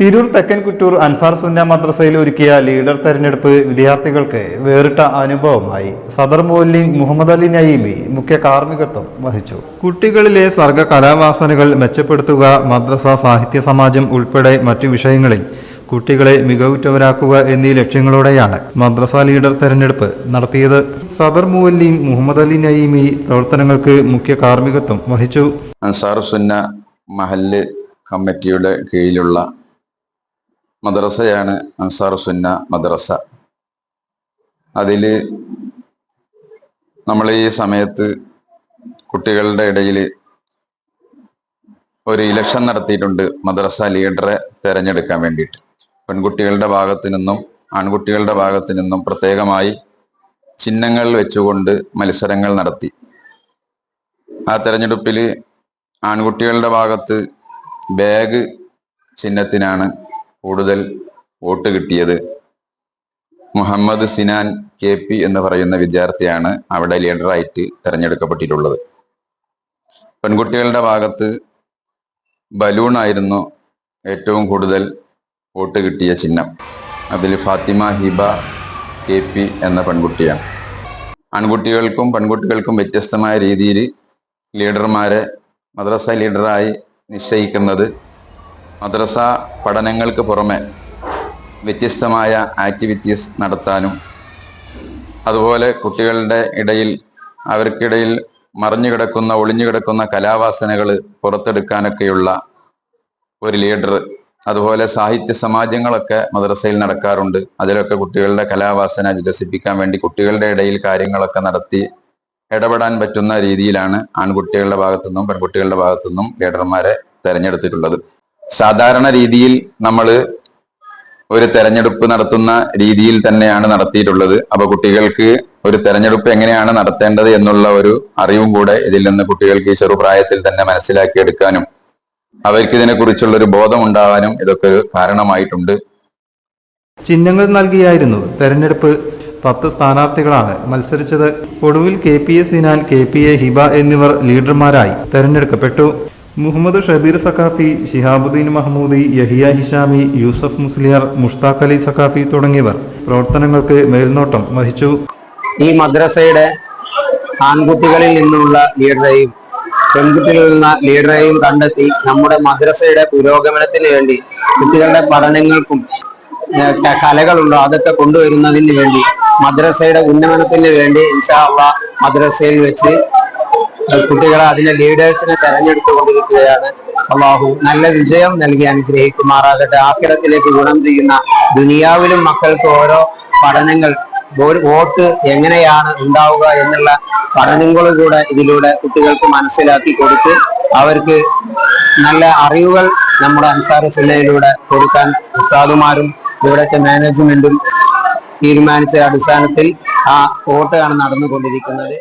തിരൂർ തെക്കൻ കുറ്റൂർ അൻസാർ സുന്ന മദ്രസയിൽ ഒരുക്കിയ ലീഡർ തെരഞ്ഞെടുപ്പ് വിദ്യാർത്ഥികൾക്ക് വേറിട്ട അനുഭവമായി. സദർ മുഅല്ലിം മുഹമ്മദ് അലി നഈമി മുഖ്യ കാർമ്മികത്വം വഹിച്ചു. കുട്ടികളിലെ സർഗ കലാവാസനകൾ മെച്ചപ്പെടുത്തുക, മദ്രസ സാഹിത്യ സമാജം ഉൾപ്പെടെ മറ്റു വിഷയങ്ങളിൽ കുട്ടികളെ മികവുറ്റവരാക്കുക എന്നീ ലക്ഷ്യങ്ങളോടെയാണ് മദ്രസ ലീഡർ തെരഞ്ഞെടുപ്പ് നടത്തിയത്. സദർ മുഅല്ലിം മുഹമ്മദ് അലി നഈമി പ്രവർത്തനങ്ങൾക്ക് മുഖ്യ കാർമ്മികത്വം വഹിച്ചു. അൻസാർ സുന്ന മഹല്ല് കമ്മിറ്റിയുടെ കീഴിലുള്ള മദ്രസയാണ് അൻസാർ സുന്ന മദ്രസ. അതിൽ നമ്മൾ ഈ സമയത്ത് കുട്ടികളുടെ ഇടയിൽ ഒരു ഇലക്ഷൻ നടത്തിയിട്ടുണ്ട് മദ്രസ ലീഡറെ തിരഞ്ഞെടുക്കാൻ വേണ്ടിയിട്ട്. പെൺകുട്ടികളുടെ ഭാഗത്തു നിന്നും ആൺകുട്ടികളുടെ ഭാഗത്തു നിന്നും പ്രത്യേകമായി ചിഹ്നങ്ങൾ വെച്ചുകൊണ്ട് മത്സരങ്ങൾ നടത്തി. ആ തെരഞ്ഞെടുപ്പിൽ ആൺകുട്ടികളുടെ ഭാഗത്ത് ബാഗ് ചിഹ്നത്തിനാണ് കൂടുതൽ വോട്ട് കിട്ടിയത്. മുഹമ്മദ് സിനാൻ KP എന്ന് പറയുന്ന വിദ്യാർത്ഥിയാണ് അവിടെ ലീഡറായിട്ട് തിരഞ്ഞെടുക്കപ്പെട്ടിട്ടുള്ളത്. പെൺകുട്ടികളുടെ ഭാഗത്ത് ബലൂൺ ആയിരുന്നു ഏറ്റവും കൂടുതൽ വോട്ട് കിട്ടിയ ചിഹ്നം. അതിൽ ഫാത്തിമ ഹിബ KP എന്ന പെൺകുട്ടിയാണ്. ആൺകുട്ടികൾക്കും പെൺകുട്ടികൾക്കും വ്യത്യസ്തമായ രീതിയിൽ ലീഡർമാരെ മദ്രസ ലീഡറായി നിശ്ചയിക്കുന്നത് മദ്രസ പഠനങ്ങൾക്ക് പുറമെ വ്യത്യസ്തമായ ആക്ടിവിറ്റീസ് നടത്താനും അതുപോലെ കുട്ടികളുടെ ഇടയിൽ അവർക്കിടയിൽ മറിഞ്ഞു കിടക്കുന്ന ഒളിഞ്ഞു കിടക്കുന്ന കലാവാസനകൾ പുറത്തെടുക്കാനൊക്കെയുള്ള ഒരു ലീഡർ. അതുപോലെ സാഹിത്യ സമാജങ്ങളൊക്കെ മദ്രസയിൽ നടക്കാറുണ്ട്. അതിലൊക്കെ കുട്ടികളുടെ കലാവാസന വികസിപ്പിക്കാൻ വേണ്ടി കുട്ടികളുടെ ഇടയിൽ കാര്യങ്ങളൊക്കെ നടത്തി ഇടപെടാൻ പറ്റുന്ന രീതിയിലാണ് ആൺകുട്ടികളുടെ ഭാഗത്തുനിന്നും പെൺകുട്ടികളുടെ ഭാഗത്തുനിന്നും ലീഡർമാരെ തെരഞ്ഞെടുത്തിട്ടുള്ളത്. സാധാരണ രീതിയിൽ നമ്മൾ ഒരു തെരഞ്ഞെടുപ്പ് നടത്തുന്ന രീതിയിൽ തന്നെയാണ് നടത്തിയിട്ടുള്ളത്. അപ്പൊ കുട്ടികൾക്ക് ഒരു തെരഞ്ഞെടുപ്പ് എങ്ങനെയാണ് നടത്തേണ്ടത് എന്നുള്ള ഒരു അറിവും കൂടെ ഇതിൽ നിന്ന് കുട്ടികൾക്ക് ഈ ചെറുപ്രായത്തിൽ തന്നെ മനസ്സിലാക്കിയെടുക്കാനും അവർക്ക് ഇതിനെക്കുറിച്ചുള്ള ഒരു ബോധം ഉണ്ടാകാനും ഇതൊക്കെ കാരണമായിട്ടുണ്ട്. ചിഹ്നങ്ങൾ നൽകിയായിരുന്നു തെരഞ്ഞെടുപ്പ്. 10 സ്ഥാനാർത്ഥികളാണ് മത്സരിച്ചത്. ഒടുവിൽ KPA സിനാൻ, KPA ഹിബ എന്നിവർ ലീഡർമാരായി തെരഞ്ഞെടുക്കപ്പെട്ടു. മുഹമ്മദ് ഷബീർ സഖാഫി, ശിഹാബുദ്ദീൻ മഹ്മൂദി, യഹിയ ഹിഷാമി, യൂസഫ് മുസ്ലിയാർ, മുഷ്താഖ് അലി സഖാഫി തുടങ്ങിയവർ പ്രവർത്തനങ്ങൾക്ക് മേൽനോട്ടം വഹിച്ചു. ഈ മദ്രസയുടെ ആൺകുട്ടികളിൽ നിന്നുള്ള ലീഡറെയും പെൺകുട്ടികളിൽ നിന്ന ലീഡറെയും കണ്ടെത്തി നമ്മുടെ മദ്രസയുടെ പുരോഗമനത്തിന് വേണ്ടി കുട്ടികളുടെ പഠനങ്ങൾക്കും കലകളുണ്ടോ അതൊക്കെ കൊണ്ടുവരുന്നതിന് വേണ്ടി മദ്രസയുടെ ഉന്നമനത്തിന് വേണ്ടി ഇൻഷാ അല്ലാഹ് മദ്രസയിൽ വെച്ച് കുട്ടികളെ അതിന്റെ ലീഡേഴ്സിനെ തെരഞ്ഞെടുത്തു കൊണ്ടിരിക്കുകയാണ്. അല്ലാഹു നല്ല വിജയം നൽകി അനുഗ്രഹിക്കുമാറാകട്ടെ. ആഖിറത്തിലേക്ക് ഗുണം ചെയ്യുന്ന ദുനിയാവിലും മക്കൾക്ക് ഓരോ പഠനങ്ങൾ, വോട്ട് എങ്ങനെയാണ് ഉണ്ടാവുക എന്നുള്ള പഠനങ്ങളും കൂടെ ഇതിലൂടെ കുട്ടികൾക്ക് മനസ്സിലാക്കി കൊടുത്ത് അവർക്ക് നല്ല അറിവുകൾ നമ്മുടെ അൻസാർ സുന്നയിലൂടെ കൊടുക്കാൻ ഉസ്താദുമാരും ഇവിടുത്തെ മാനേജ്മെന്റും തീരുമാനിച്ച അടിസ്ഥാനത്തിൽ ആ വോട്ടാണ് നടന്നുകൊണ്ടിരിക്കുന്നത്.